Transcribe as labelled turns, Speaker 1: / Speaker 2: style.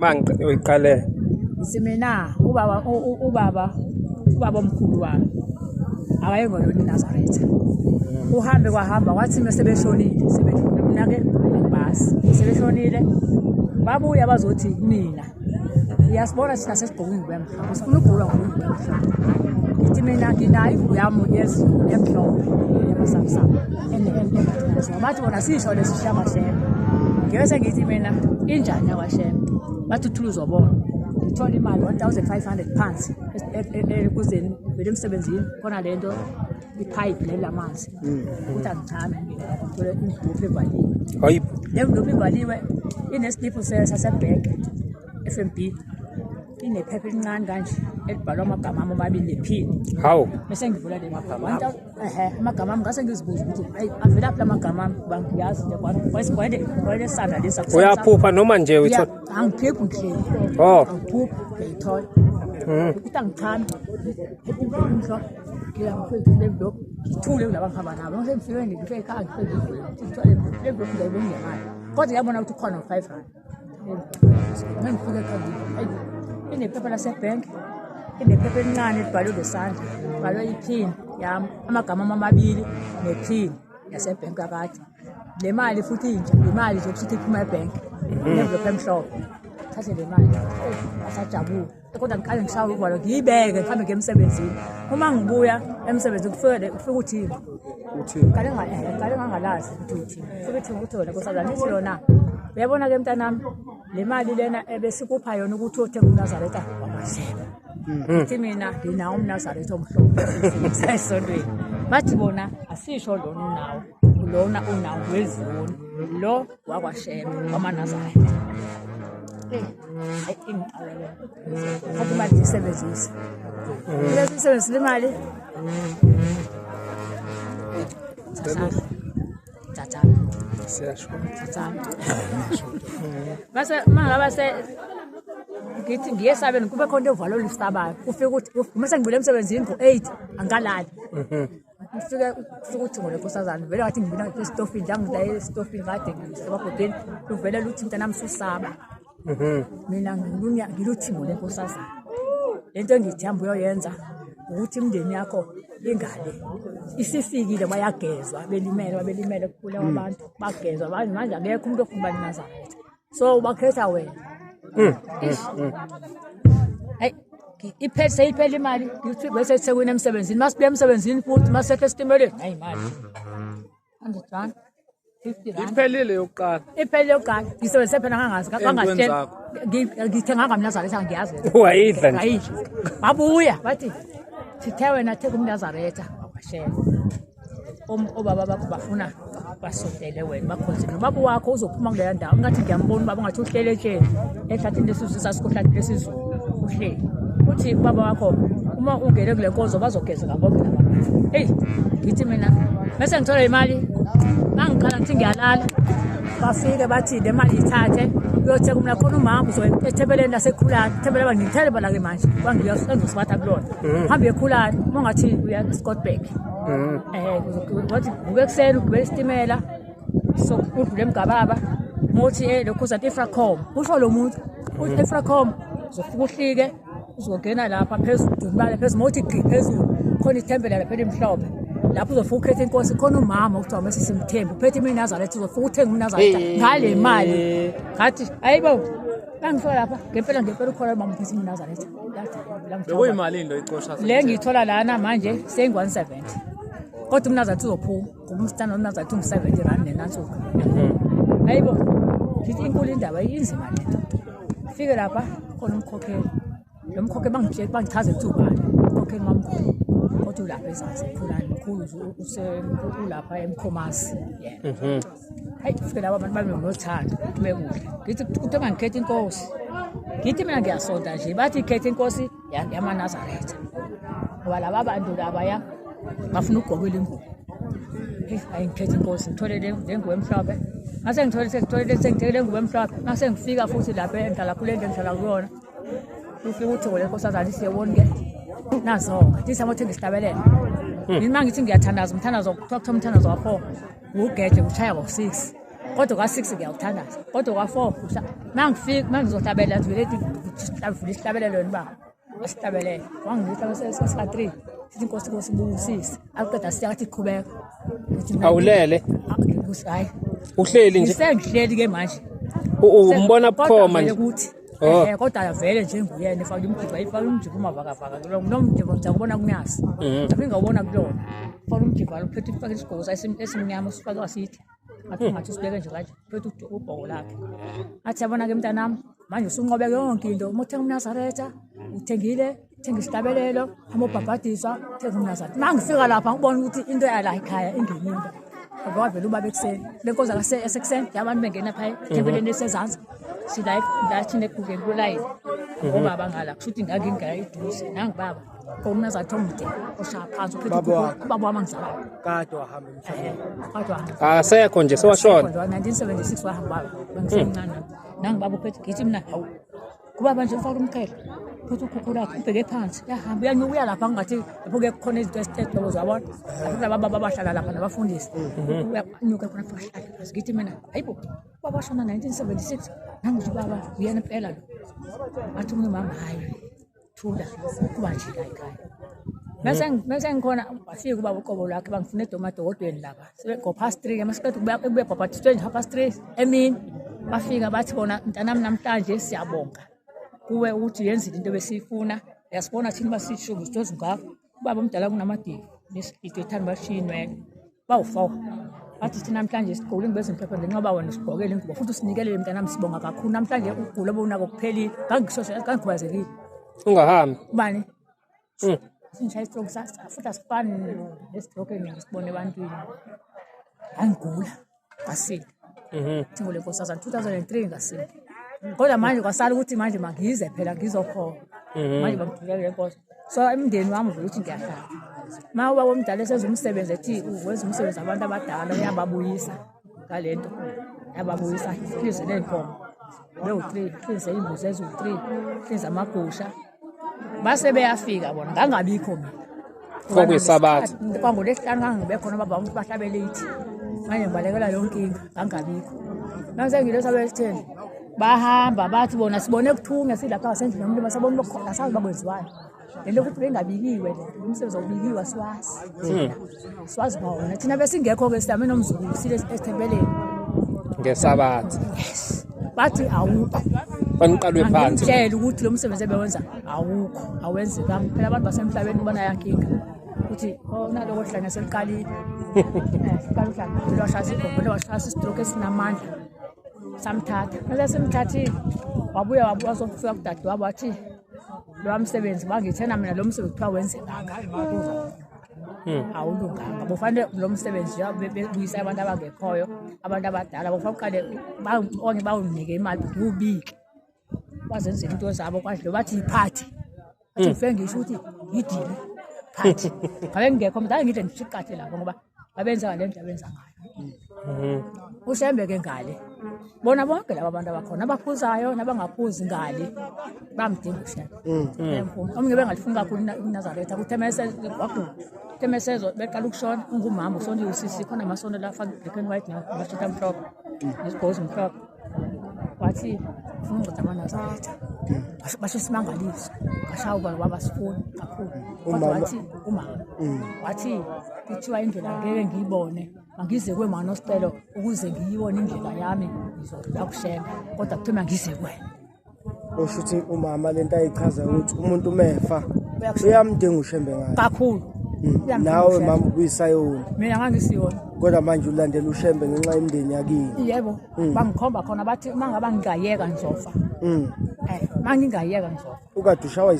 Speaker 1: Manje uyiqale.
Speaker 2: Simina ubaba omkhulu wami. Awayengona uNazaretha. Uhambe kwahamba wathi mesebeshonile sebemnake basi. Sebeshonile babuya bazothi mina. Uyasibona thina sesigqokile kwemhlaba. Sifuna ukugula ngokuhlala. Ngithi mina nginayo uyami yezi emhlophe yamasamsam. Bathi bona sisho lesishama Shembe. Ngiyose ngithi mina injani yakwaShembe. Bathi uthuluzo bona. Ngithola imali 1500 pounds ekuzeni belemsebenzini khona lento ipipe lelamanzi. Ukuthi angichame ngithola induphe evaliwe.
Speaker 1: Hayi.
Speaker 2: Le nduphe ivaliwe inesipho sasebhank FNB. Inephepha elincane kanje elibhalwa amagama amabili nephini.
Speaker 1: Hawu.
Speaker 2: Bese ngivula le magama. Amagama ami ngase ngizibuza ukuthi ayi avela phi amagama ami bangiyazi nje kwayile sanda lesa.
Speaker 1: Uyaphupha noma nje uyithola.
Speaker 2: Angiphephi ngihleli.
Speaker 1: Oh.
Speaker 2: Angiphuphi ngiyithola. Ukuthi angichami. Ngiyamfika le block. Ngithule kulaba ngihamba nabo. Ngise ngifike ngifike ekhaya ngifike ngithole le block ngiyibongemali. Kodwa yabona ukuthi khona 5 rand. Ngifike ekhaya. Inephepha lasebhank, inephepha elincane libhalwe ngesandla, libhalwe iphini yami, amagama amabili nephini yasebhank kakade. Le mali futhi inje, imali nje kusithi iphuma ebhank. Envelope emhlophe. Thathe le mali. Asajabula. Kodwa ngiqale ngishawe uvalo ngiyibeke ngikhambe ngemsebenzini. Uma ngibuya emsebenzini kufike uthini. Ngale ngangalazi ukuthi uthini. Futhi ukuthi wena nkosazana nithi yona. Uyabona ke mntanami le mali lena ebesikupha yona ukuthi uthe uNazaretha wamaShembe. Ithi mina nginawo uNazaretha omhlophe esontweni. Bathi bona asisho lona unawo wezoni lo wakwaShembe wamaNazaretha. Ayingicabele. Kodwa manje isebenzisa. Lezi isebenzisa imali. Tata.
Speaker 1: Siyasho.
Speaker 2: Tata. Base mangaba se ngithi ngiyesabeni kube khona evalo lisabayo. Kufika ukuthi mase ngibule emsebenzini ngo8 angalali. Ufike ukuthi ngole nkosazana vele wathi ngibina estofini ngidla estofini kade ngisebabhodeni uvele luthi mntanami susaba. Mina ngiluthi ngole nkosazana. Lento engithamba uyoyenza ukuthi imndeni yakho ingale isifikile bayagezwa belimele kuphula abantu bagezwa manje akekho umuntu ofuna uNazaretha so ubakhetha wena hey iphethe iphela imali ngithi bese sekwena emsebenzini masibuya emsebenzini futhi masekhe esitimeleni hayi imali 100 rand 50 rand
Speaker 1: Iphelile yokuqala.
Speaker 2: Iphelile yokuqala ngisebenzise phela kangahleli ngithenga ngaMnazaretha ngiyazi
Speaker 1: Wayidla nje.
Speaker 2: Ayidla babuya bathi sithe wena theka uNazaretha waShembe obaba bakho bafuna basondele wena bakhonzile ubaba wakho uzophuma kuleya ndawo ngathi ngiyambona ubaba ngathi uhlele etsheni ehlathini lesizwe sasikohlathi lesizwe uhleli uthi ubaba wakho uma ungene kule nkonzo bazogeza konke labantu hey ngithi mina bese ngithola imali mangiqala ngithi ngiyalala bafike bathi le mali ithathe uyotheka umna khona umama uzoethebeleni lasekhulani thebele bangithele bala ke manje bangiyosenzisibatha kulona hambe ekhulani mongathi uya Scotback wathi ubekuseni ugibela isitimela so udlule emgababa mothi lokho zathi Efracom usho lo muntu uthi Efracom uzofika uhlike uzongena lapha phezulu imali phezulu mothi gqi phezulu khona ithembele lapha emhlophe lapho uzofika ukhethe inkosi khona umama ukuthiwa mase simthembe uphethe iNazaretha uzofika uthenga uNazaretha ngale mali ngathi ayibo bangifika lapha ngempela ukhona mama uphethe iNazaretha
Speaker 1: Bekuyimali lo iqosha
Speaker 2: le ngithola lana manje sengu170 kodwa uNazaretha uzophuma ngumstana uNazaretha um70 rand nenansuka ayibo ngithi inkulu indaba inzima lento fike lapha khona umkhokheli lo mkhokheli bangichaze kuthubani umkhokheli mamkhulu kodwa lapha esasekhulani mkhulu uselapha eMkhomasi yena hayi fike laba abantu babe nothando bekuhle ngithi kuthiwa ngikhethe inkosi ngithi mina ngiyasonda nje bathi ikhethe inkosi yamaNazaretha ngoba laba bantu laba bafuna ukugqokela ingubo hayi ngikhethe inkosi ngithole le ngubo emhlophe ngase ngithole le ngubo emhlophe ngase ngifika futhi lapha enhlala kule nto engihlala kuyona ufike uthi ngole nkosazana siyebona ke nazo ngathi amothenga isihlabelele mina ngithi ngiyathandaza umthandazo kuthiwa umthandazo wa4 ugeje ushaya ngo6 kodwa ka6 ngiyawuthandaza kodwa ka4 Mangifika mangizohlabela vele isihlabelelo yona ba. Asihlabelele. Wangithatha sesika 3. Sithi inkosi ibusise. Aqeda siyathi iqhubeka.
Speaker 1: Awulele.
Speaker 2: Hayi.
Speaker 1: Uhleli nje.
Speaker 2: Sengihleli ke manje.
Speaker 1: Umbona bukhoma nje.
Speaker 2: Ukuthi kodwa vele nje nguyena efaka imjiba ifaka umjiba umavakavaka nomjiba ngizakubona uNyazi ngaphinga ubona kulona faka umjiba lophethe ifaka isigqoko esimnyama usifaka wasithi ngathi sibeke nje kanje phethe ubhoko lakhe athi yabona ke mntanami manje usunqobeke yonke into umothenga uNazaretha uthengile thenga isihlabelelo amobhabhadiswa thenga uNazaretha mangifika lapha ngibona ukuthi into yala ekhaya ingenile ngoba vele ubaba ekuseni lenkoza esekuseni yabantu bengena phaya thembeleni esezansi sila ndathine kugeni kulayini ngoba bangala kushuthi ngagingayiduze nangibaba uNazaretha omde oshaya phansi uphethe ubaba wami ngizalayo
Speaker 3: kade wahamba
Speaker 2: kade
Speaker 1: asekho nje sewashona
Speaker 2: 1976 wahamba bangisemncane nangibaba uphethe ngithi mina hawu kubaba nje ufaka umkhelo phethe ukhukhula ubheke phansi yahamba uyancuya lapha ngathi lapho-ke kukhona izinto esithethe zabona lapho baba bahlala lapha nabafundisi uyanyuka khona phakathi ngithi mina hayibo baba washona 1976 nangithi baba uyena impela lo athi umntu mama hayi thula kuba nje la ekhaya mase ngikhona wafika ubaba uqobo lakhe bangifuna edomadokotweni lapha sebego past 3 masiqeda kube bhabhatiswe nje past 3 emini bafika bathi bona mntanami namhlanje siyabonga kuwe ukuthi yenzile into besifuna yasibona thina basishuku sithozi ngakho ubaba omdala kunamadivi nesito ethanda bashinwe bawufawo bathi thina namhlanje sigqoke ingibe imphepha ngenqaba wena sigqokele ingubo futhi usinikelele mntanami sibonga kakhulu namhlanje ugula obunako kuphelile kangikhubazekile
Speaker 1: ungahambi
Speaker 2: ubani sinjaya stroke futhi asifani nestroke ngisibone ebantwini angigula ngasile thingole nkosazana 2003 ngasile kodwa manje kwasala ukuthi manje mangize phela ngizokhona manje bangithulele lenkosi so emndeni wami vele ukuthi ngiyahlala ma ubaba omdala esenza umsebenzi ethi uwenza umsebenzi abantu abadala uyababuyisa ngalento yababuyisa hlize lenkomo leyo-3 hlize imbuzi eziwu-3 hlize amagusha base beyafika bona ngangabikho mina
Speaker 1: kwakuyisabatha
Speaker 2: kwangolesihlanu ngangibe khona baba ukuthi bahlabele ithi manje ngibalekela yonke inkinga ngangabikho nasengile sabelitheni bahamba bathi bona sibone kuthunge silapha ngasendlini nomuntu basabona bokhona sazi bakwenziwayo lento ukuthi bengabikiwe le umsebenzi obikiwe siwazi bawona thina besingekho-ke sidame nomzukulu sile esithembeleni
Speaker 1: ngesabatha
Speaker 2: bathi awukho
Speaker 1: baniqalwe phansi
Speaker 2: ngitshela ukuthi lo msebenzi ebewenza awukho awenzekanga phela abantu basemhlabeni ubona yankinga ukuthi naloko hlanya seliqalile qala washaya istroke esinamandla samthatha mase simthathile wabuya wazofika kudade wabo wathi lo msebenzi bangithena mina lo msebenzi kuthiwa wenzekanga awulunganga bofanele lo msebenzi bebuyisa abantu abangekhoyo abantu abadala bofanele uqale bawunike imali ubike wazenzela into zabo kwadle bathi iphathi athi ngifike ngisho ukuthi yidini phathi ngabe ngekho mntana ngidle ngifiqathe lapho ngoba babenza le nto abenza ngayo uShembe ke ngale bona bonke laba abantu abakhona abaphuzayo nabangaphuzi ngale bamdinga uShembe omunye bengalifuni kakhulu uNazaretha kuthemesezo beqala ukushona ungumama usonto usisi khona amasondo la afaka black and white ngamashita amhlophe nesigqozi mhlophe wathi ufuna ungcotha amaNazaretha basho simangaliso bashawuba wabasifuni kakhulu kodwa wathi umama wathi kuthiwa indlela ngeke ngiyibone mangize kwemana osicelo ukuze ngiyibone indlela yami ngizodla kuShembe kodwa kuthiwa ngize kwena
Speaker 3: oshuthi umama lento ayichaza ukuthi umuntu mefa uyamdinga uShembe ngayo
Speaker 2: kakhulu
Speaker 3: nawe mama ubuyisayona
Speaker 2: mina ngangisiyona
Speaker 3: kodwa manje ulandela uShembe ngenxa yemndeni yakini
Speaker 2: yebo bangikhomba khona bathi mangaba ngingayeka ngizofa mangingayeka ngizofa
Speaker 3: ukade ushawa